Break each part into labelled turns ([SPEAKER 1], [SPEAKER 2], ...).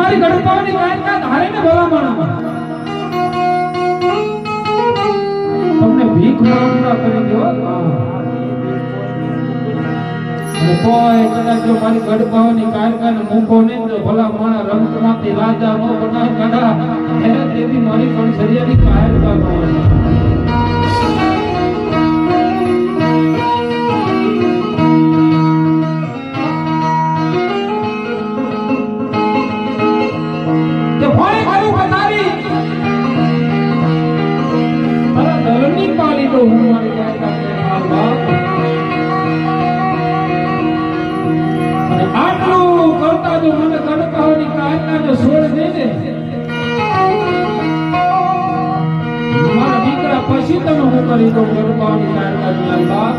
[SPEAKER 1] મારી ગણપાવની કાયકા ધારે ને ભલામણ તમને ભીખ માંગતા કરી દો કોઈ કદાચ જો મારી ગણપાવની કાયકા ને મૂકો ને તો ભલા માણા રંગમાંથી રાજા નો બનાવ કડા એને તેવી મારી પણ સરિયાની કાયકા નો આટલું કરતા જો મને ગણપાવની કાયકા જો છોડ દે ને મારા દીકરા પછી તમે હું કરી દઉં ગણપાવની કાયકા અલ્લાહ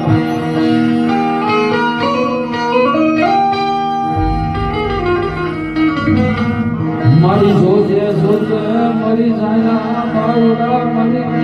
[SPEAKER 1] મારી જોજે જોજે મારી જાયા બાળુડા મારી